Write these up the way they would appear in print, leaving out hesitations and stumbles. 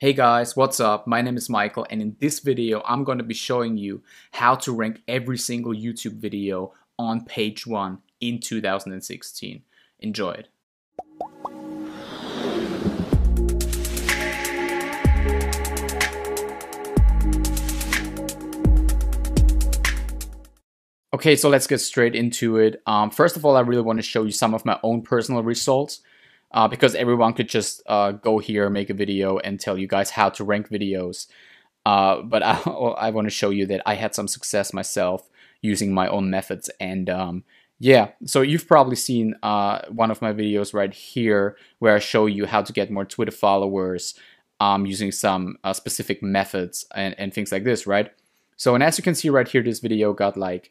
Hey guys, what's up? My name is Michael, and in this video I'm going to be showing you how to rank every single YouTube video on page 1 in 2016. Enjoy it. Okay, so let's get straight into it. First of all, I really want to show you some of my own personal results. Because everyone could just go here, make a video, and tell you guys how to rank videos. But I want to show you that I had some success myself using my own methods. And yeah, so you've probably seen one of my videos right here where I show you how to get more Twitter followers using some specific methods and things like this, right? So, and as you can see right here, this video got like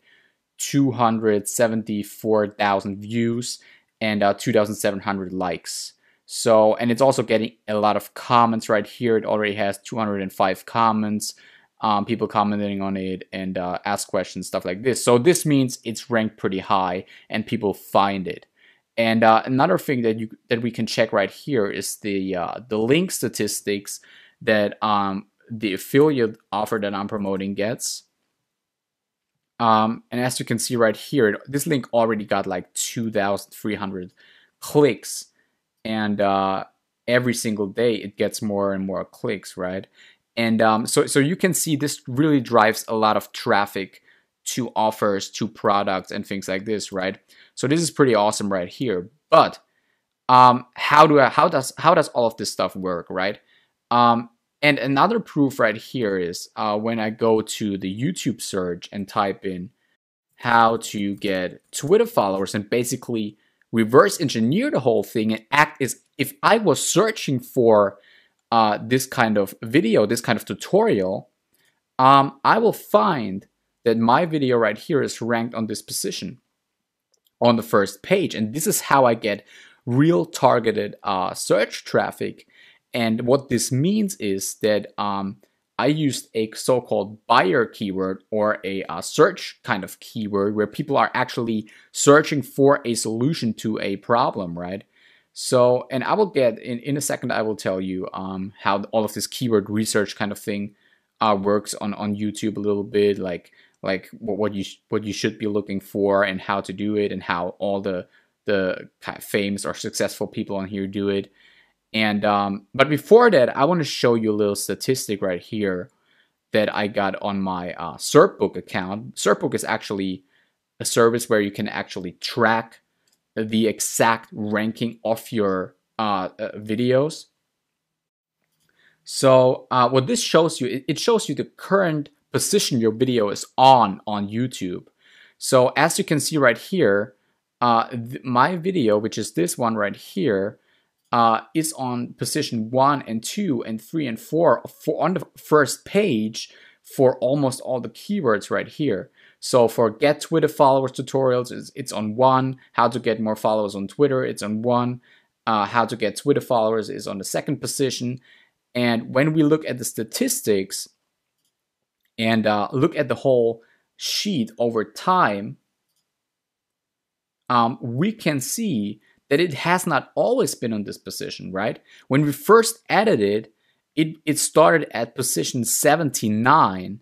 274,000 views and 2,700 likes. So, and it's also getting a lot of comments right here. It already has 205 comments, people commenting on it and ask questions, stuff like this. So this means it's ranked pretty high and people find it. And another thing that we can check right here is the link statistics that the affiliate offer that I'm promoting gets. And as you can see right here, this link already got like 2,300 clicks, and every single day it gets more and more clicks, right? And so you can see this really drives a lot of traffic to offers, to products, and things like this, right? So this is pretty awesome right here. But how does all of this stuff work, right? And another proof right here is when I go to the YouTube search and type in how to get Twitter followers and basically reverse engineer the whole thing and act as if I was searching for this kind of video, this kind of tutorial, I will find that my video right here is ranked on this position on the first page. And this is how I get real targeted search traffic. And what this means is that I used a so-called buyer keyword or a search kind of keyword where people are actually searching for a solution to a problem, right? So, and I will get, in a second, I will tell you how all of this keyword research kind of thing works on YouTube a little bit, like what you should be looking for and how to do it and how all the kind of famous or successful people on here do it. And but before that, I want to show you a little statistic right here that I got on my SERPbook account. SERPbook is actually a service where you can actually track the exact ranking of your videos. So what this shows you, it shows you the current position your video is on YouTube. So as you can see right here, my video, which is this one right here, is on position 1 and 2 and 3 and 4 on the first page for almost all the keywords right here. So for get Twitter followers tutorials, it's on 1. How to get more followers on Twitter, it's on 1. How to get Twitter followers is on the second position. And when we look at the statistics and look at the whole sheet over time, we can see that it has not always been on this position, right? When we first added it, it started at position 79,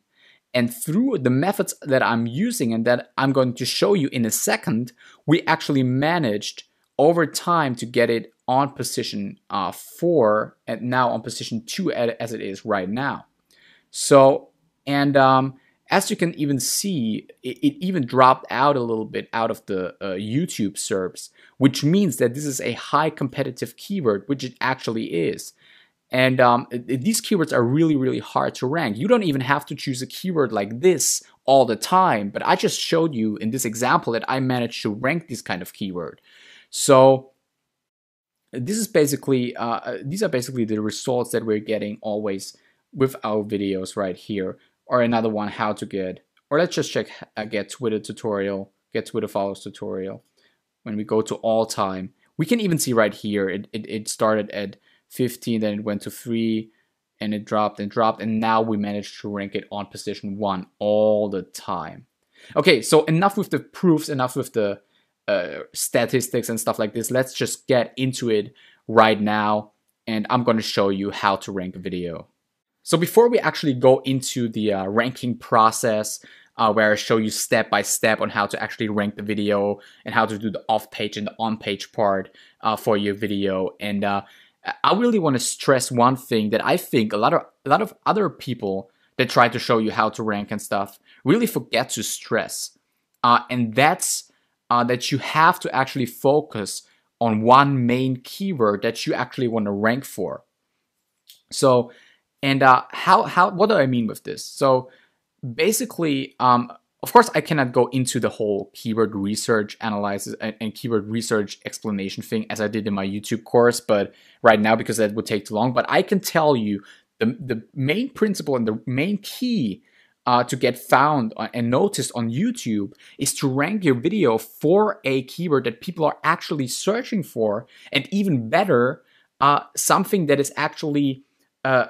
and through the methods that I'm using and that I'm going to show you in a second, we actually managed over time to get it on position 4 and now on position 2 as it is right now. So, and as you can even see, it even dropped out a little bit out of the YouTube SERPs, which means that this is a high competitive keyword, which it actually is. And these keywords are really, really hard to rank. You don't even have to choose a keyword like this all the time, but I just showed you in this example that I managed to rank this kind of keyword. So this is basically, these are basically the results that we're getting always with our videos right here. Or another one, how to get, or let's just check get Twitter tutorial, get Twitter followers tutorial. When we go to all time, we can even see right here, it started at 15, then it went to 3, and it dropped and dropped, and now we managed to rank it on position 1 all the time. Okay, so enough with the proofs, enough with the statistics and stuff like this. Let's just get into it right now and I'm going to show you how to rank a video. So before we actually go into the ranking process, where I show you step by step on how to actually rank the video and how to do the off-page and the on-page part for your video, and I really want to stress one thing that I think a lot of other people that try to show you how to rank and stuff really forget to stress, and that's that you have to actually focus on one main keyword that you actually want to rank for. So, and what do I mean with this? So basically, of course, I cannot go into the whole keyword research analysis and keyword research explanation thing as I did in my YouTube course, but right now, because that would take too long. But I can tell you the main principle and the main key to get found and noticed on YouTube is to rank your video for a keyword that people are actually searching for, and even better, something that is actually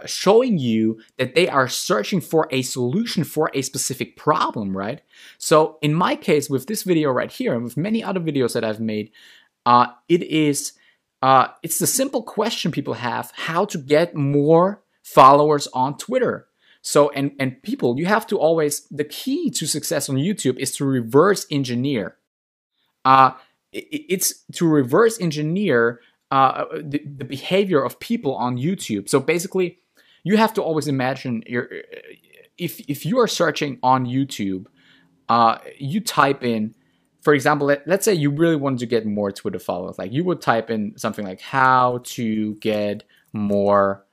showing you that they are searching for a solution for a specific problem, right? So in my case, with this video right here, and with many other videos that I've made, it's the simple question people have: how to get more followers on Twitter. So, and people, you have to always, the key to success on YouTube is to reverse engineer. It's to reverse engineer the behavior of people on YouTube. So basically, you have to always imagine if you are searching on YouTube, you type in, for example, let's say you really wanted to get more Twitter followers. Like you would type in something like how to get more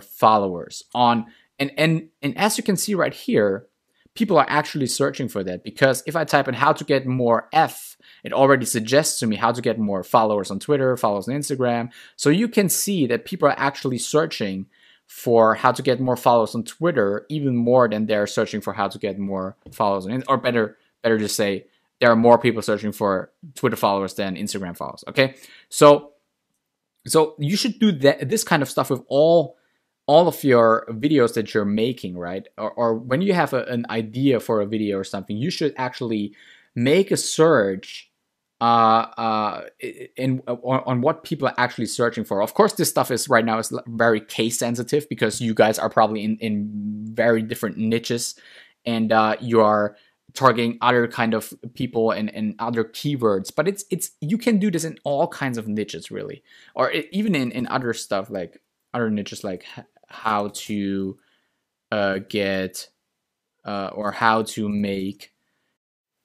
followers on, and as you can see right here, people are actually searching for that, because if I type in how to get more it already suggests to me how to get more followers on Twitter, followers on Instagram. So you can see that people are actually searching for how to get more followers on Twitter even more than they're searching for how to get more followers on, or better just say there are more people searching for Twitter followers than Instagram followers. Okay, so you should do this kind of stuff with all of your videos that you're making, right? Or when you have an idea for a video or something, you should actually make a search on what people are actually searching for. Of course, this stuff is right now is very case sensitive, because you guys are probably in very different niches, and you are targeting other kind of people and other keywords. But it's you can do this in all kinds of niches, really, or even in other stuff, like other niches, like how to get or how to make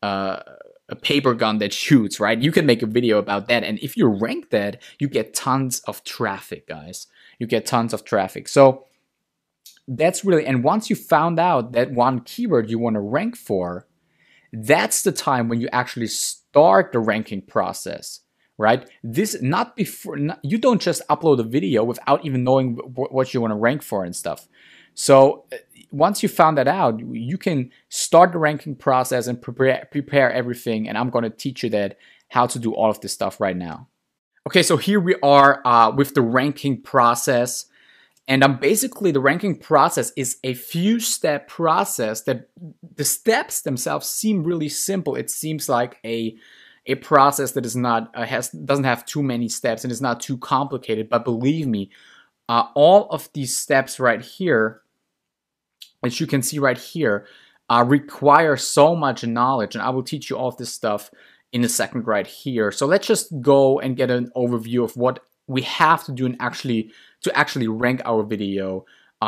a paper gun that shoots, right? You can make a video about that, and if you rank that, you get tons of traffic, guys. You get tons of traffic. So that's really, and once you found out that one keyword you want to rank for, that's the time when you actually start the ranking process, right? This, not before, you don't just upload a video without even knowing what you want to rank for and stuff. So once you found that out, you can start the ranking process and prepare everything. And I'm going to teach you that how to do all of this stuff right now. Okay, so here we are with the ranking process. And basically the ranking process is a few step process that the steps themselves seem really simple. It seems like a process that is not doesn't have too many steps and is not too complicated. But believe me, all of these steps right here, as you can see right here, require so much knowledge, and I will teach you all of this stuff in a second right here. So let's just go and get an overview of what we have to do and actually rank our video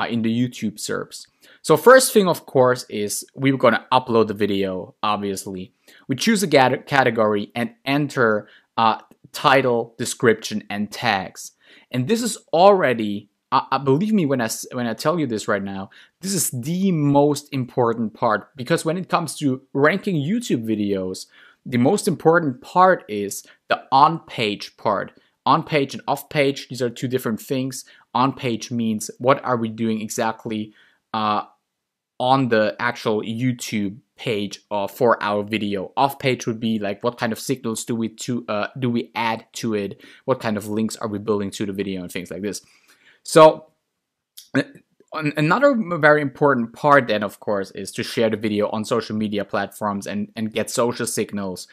in the YouTube SERPs. So first thing, of course, is we're going to upload the video, obviously. We choose a category and enter title, description, and tags. And this is already, believe me when I tell you this right now, this is the most important part, because when it comes to ranking YouTube videos, the most important part is the on-page part. On-page and off-page, these are two different things. On-page means what are we doing exactly on the actual YouTube page for our video. Off-page would be like what kind of signals do we add to it? What kind of links are we building to the video and things like this. So another very important part then, of course, is to share the video on social media platforms and get social signals,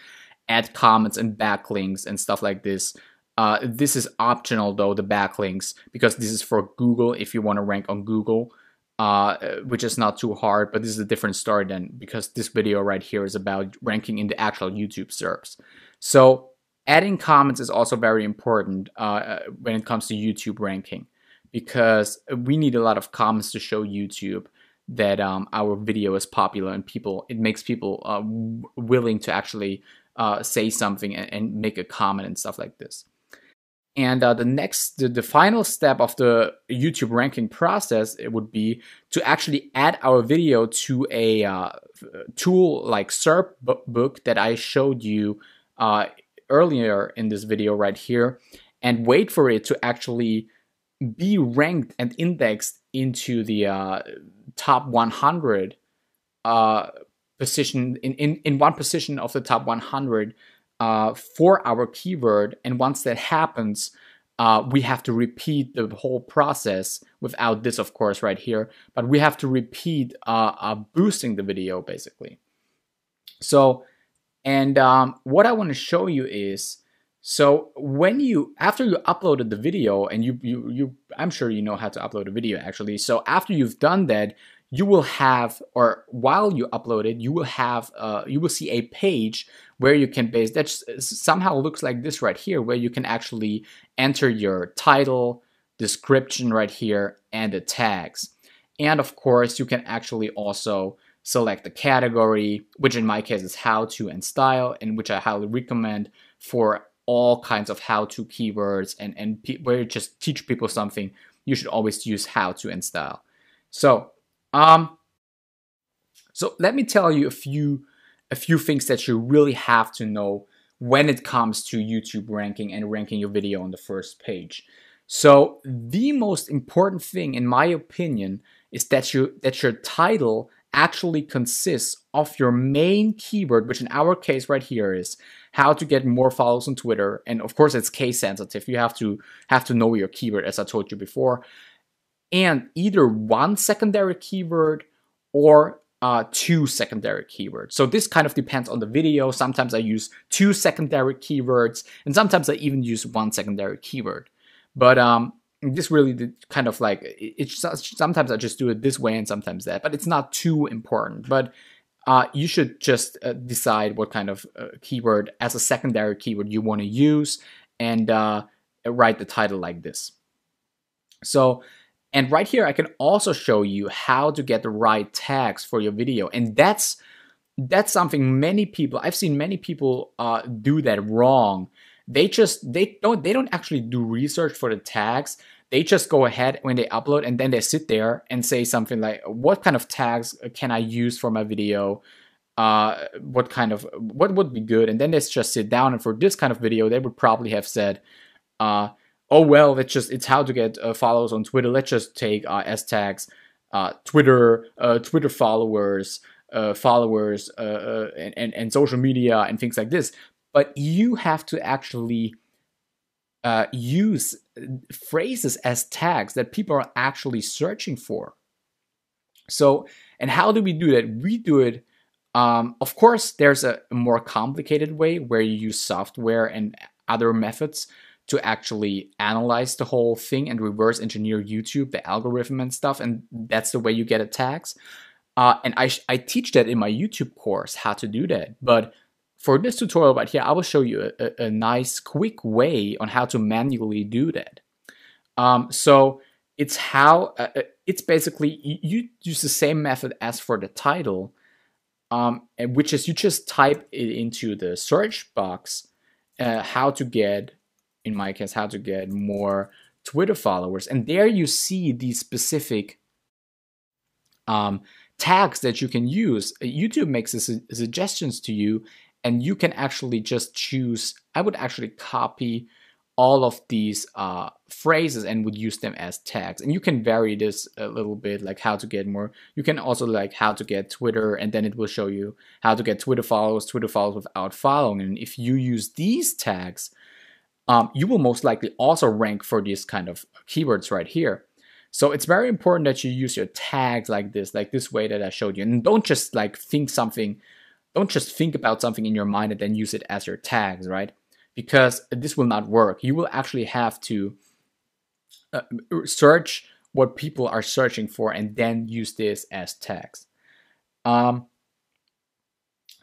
add comments and backlinks and stuff like this. This is optional though, the backlinks, because this is for Google if you want to rank on Google, which is not too hard, but this is a different story then, because this video right here is about ranking in the actual YouTube SERPs. So adding comments is also very important when it comes to YouTube ranking, because we need a lot of comments to show YouTube that our video is popular, and it makes people willing to actually say something and make a comment and stuff like this. And the final step of the YouTube ranking process, it would be to actually add our video to a tool like SERP book that I showed you earlier in this video right here, and wait for it to actually be ranked and indexed into the top 100 position, in one position of the top 100 for our keyword. And once that happens, we have to repeat the whole process without this, of course, right here, but we have to repeat boosting the video basically. So, and what I want to show you is, so after you uploaded the video, and I'm sure you know how to upload a video actually. So after you've done that, you will have, or while you upload it, you will see a page where you can that somehow looks like this right here, where you can actually enter your title, description right here, and the tags. And of course, you can actually also select the category, which in my case is how-to and style, and which I highly recommend for all kinds of how-to keywords, and where you just teach people something, you should always use how-to and style. So let me tell you a few things that you really have to know when it comes to YouTube ranking and ranking your video on the first page. So the most important thing, in my opinion, is that your title actually consists of your main keyword, which in our case right here is how to get more followers on Twitter. And of course, it's case sensitive. You have to know your keyword, as I told you before, and either one secondary keyword or two secondary keywords. So this kind of depends on the video. Sometimes I use two secondary keywords, and sometimes I even use one secondary keyword. But this really kind of like, sometimes I just do it this way and sometimes that, but it's not too important. But you should just decide what kind of keyword as a secondary keyword you want to use, and write the title like this. So, and right here I can also show you how to get the right tags for your video, and that's something I've seen many people do that wrong. They don't actually do research for the tags. They just go ahead when they upload, and then they sit there and say something like, what kind of tags can I use for my video? What would be good? And then they just sit down, and for this kind of video, they would probably have said, oh well, it's how to get followers on Twitter. Let's just take as tags Twitter followers, and social media and things like this. But you have to actually use phrases as tags that people are actually searching for. So, and how do we do that? We do it, of course, there's a more complicated way where you use software and other methods to actually analyze the whole thing and reverse engineer YouTube, the algorithm and stuff, and that's the way you get tags. And I teach that in my YouTube course, how to do that. But for this tutorial right here, I will show you a nice quick way on how to manually do that. So it's basically, you use the same method as for the title, which is you just type it into the search box, how to get, in my case, how to get more Twitter followers. And there you see these specific tags that you can use. YouTube makes suggestions to you, and you can actually just choose. I would actually copy all of these phrases and would use them as tags. And you can vary this a little bit, like how to get more. You can also like how to get Twitter, and then it will show you how to get Twitter followers without following. And if you use these tags, you will most likely also rank for these kind of keywords right here. So it's very important that you use your tags like this way that I showed you. And don't just like think about something in your mind and then use it as your tags, right? because this will not work. You will actually have to search what people are searching for and then use this as text.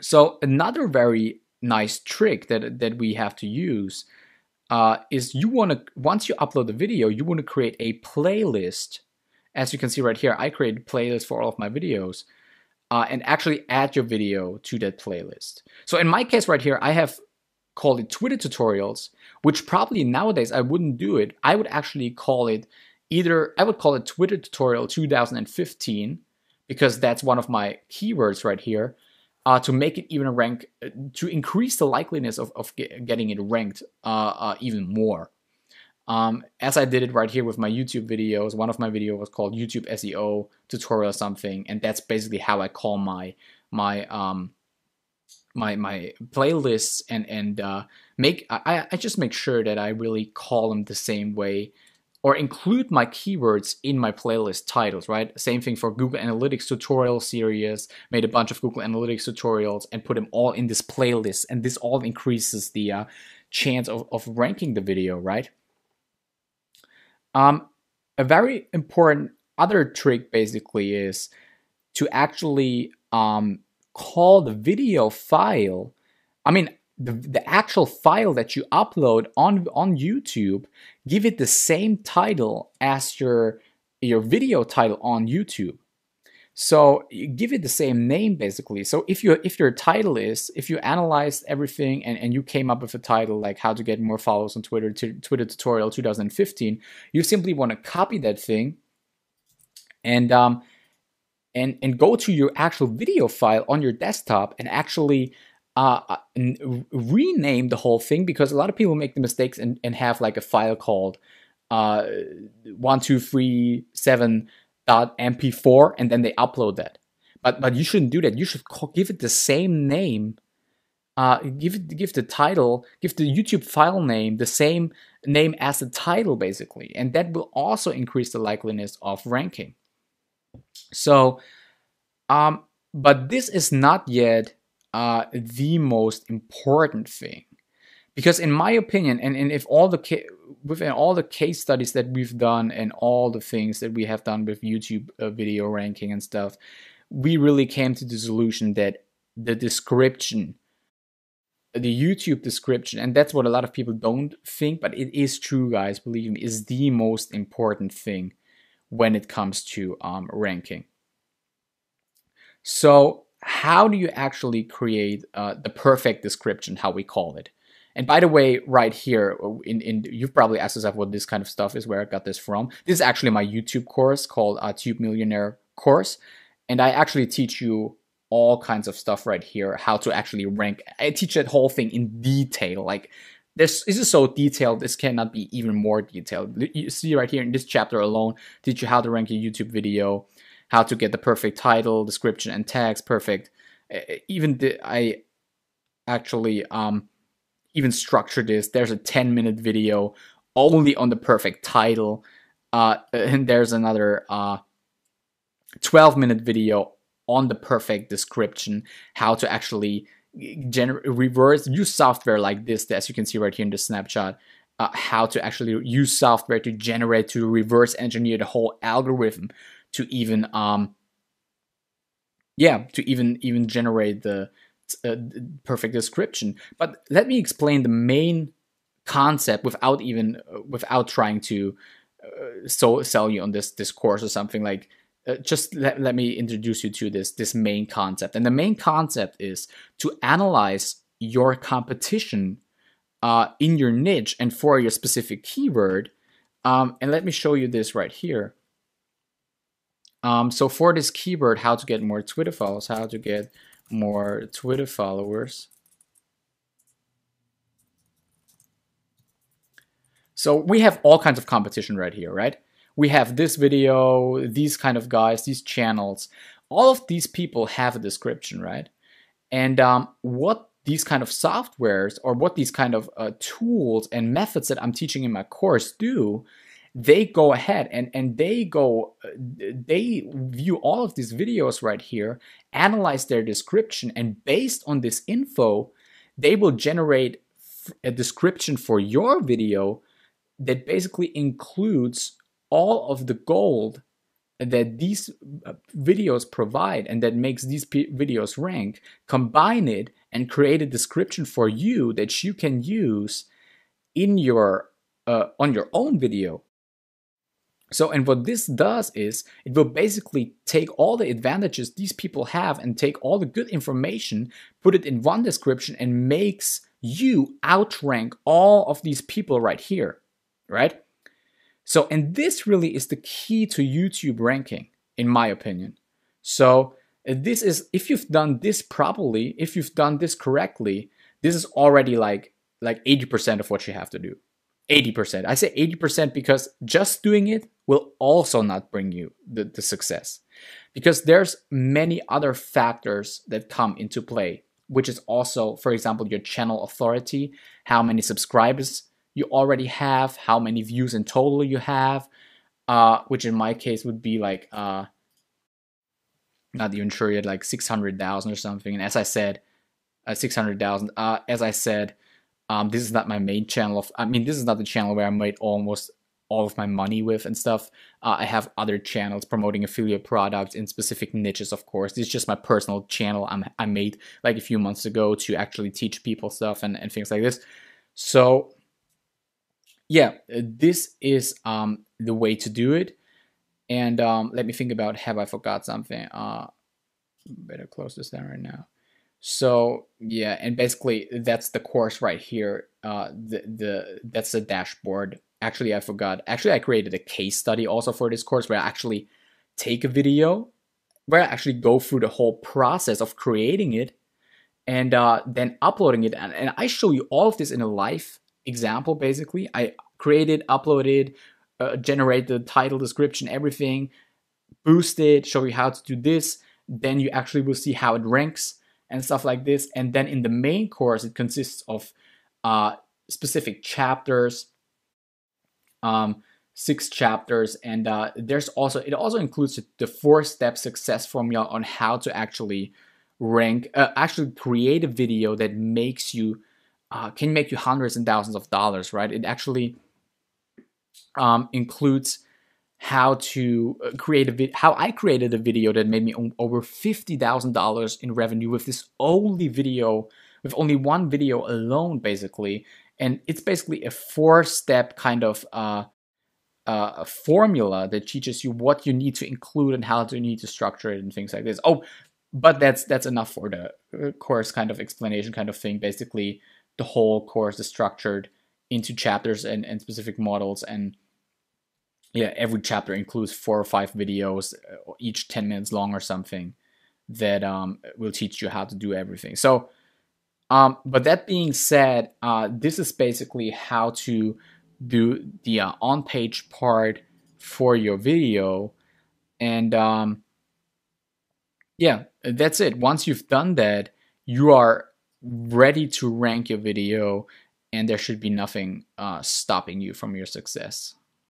So another very nice trick that we have to use is once you upload the video, you want to create a playlist. As you can see right here, I created a playlist for all of my videos, and actually add your video to that playlist. So in my case right here, I have called it Twitter tutorials, which probably nowadays I wouldn't do it. I would actually call it Twitter tutorial 2015, because that's one of my keywords right here, to make it even rank, to increase the likeliness of getting it ranked even more. As I did it right here with my YouTube videos. One of my videos was called YouTube SEO tutorial something, and that's basically how I call my playlists, and I just make sure that I really call them the same way, or include my keywords in my playlist titles, right? Same thing for Google Analytics tutorial series. Made a bunch of Google Analytics tutorials and put them all in this playlist, and this all increases the chance of ranking the video, right? A very important other trick basically is to actually call the video file, the actual file that you upload on YouTube, give it the same title as your video title on YouTube. So you give it the same name basically. So if you analyzed everything and you came up with a title like how to get more followers on Twitter, Twitter tutorial 2015, you simply want to copy that thing and go to your actual video file on your desktop and actually rename the whole thing, because a lot of people make the mistakes and have like a file called 1237.mp4 and then they upload that. But you shouldn't do that. You should give it the same name. Give the title, give the YouTube file name the same name as the title basically, and that will also increase the likeliness of ranking. So, but this is not yet the most important thing, because in my opinion, and if within all the case studies that we've done and all the things that we have done with YouTube video ranking and stuff, we really came to the solution that the description, the YouTube description, and that's what a lot of people don't think, but it is true, guys, believe me, is the most important thing when it comes to ranking. So how do you actually create the perfect description, how we call it? And by the way, right here, you've probably asked yourself what this kind of stuff is, where I got this from. This is actually my YouTube course called Tube Millionaire course. And I actually teach you all kinds of stuff right here, how to actually rank. I teach that whole thing in detail. Like this is so detailed, this cannot be even more detailed. You see right here in this chapter alone, teach you how to rank your YouTube video, how to get the perfect title, description, and tags perfect. I actually even structured this. There's a 10-minute video only on the perfect title, and there's another 12-minute video on the perfect description, how to actually use software like this, as you can see right here in the snapshot, how to actually use software to reverse engineer the whole algorithm to even generate the perfect description. But let me explain the main concept without trying to sell you on this course or something. Like just let me introduce you to this main concept. And the main concept is to analyze your competition in your niche and for your specific keyword. And let me show you this right here. So for this keyword, how to get more Twitter followers, So we have all kinds of competition right here, right? We have this video, these kind of guys, these channels. All of these people have a description, right? And what these kind of softwares or what these kind of tools and methods that I'm teaching in my course do, they go ahead and they view all of these videos right here, analyze their description, and based on this info, they will generate a description for your video that basically includes all of the gold that these videos provide and that makes these videos rank, combine it and create a description for you that you can use in your on your own video. So, and what this does is it will basically take all the advantages these people have and take all the good information, put it in one description, and makes you outrank all of these people right here, right? So, and this really is the key to YouTube ranking, in my opinion. So, this is, if you've done this properly, if you've done this correctly, this is already like 80% of what you have to do. 80%. I say 80% because just doing it will also not bring you the success. Because there's many other factors that come into play, which is also, for example, your channel authority, how many subscribers you already have, how many views in total you have, which in my case would be like, not even sure yet, like 600,000 or something. And as I said, 600,000, as I said, this is not my main channel. This is not the channel where I made almost all of my money with and stuff. I have other channels promoting affiliate products in specific niches, of course. This is just my personal channel I made like a few months ago to actually teach people stuff and things like this. So yeah, this is the way to do it. And let me think about, have I forgot something? Better close this down right now. So yeah, and basically that's the course right here. That's the dashboard. Actually, I forgot. Actually, I created a case study also for this course where I actually take a video, where I actually go through the whole process of creating it and then uploading it. And I show you all of this in a live example, basically. I created, uploaded, generate the title, description, everything, boost it, show you how to do this. Then you actually will see how it ranks and stuff like this. And then in the main course, it consists of specific chapters, 6 chapters, and it also includes the 4-step success formula on how to actually rank, actually create a video that makes you, can make you hundreds and thousands of dollars, right? It actually includes how to create how I created a video that made me over $50,000 in revenue with this only video, with only one video alone, basically. And it's basically a 4-step kind of a formula that teaches you what you need to include and how you need to structure it and things like this. Oh, but that's enough for the course kind of explanation kind of thing. Basically, the whole course is structured into chapters and specific models, and yeah, every chapter includes 4 or 5 videos, each 10 minutes long or something, that will teach you how to do everything. So, but that being said, this is basically how to do the on-page part for your video. And yeah, that's it. Once you've done that, you are ready to rank your video, and there should be nothing stopping you from your success.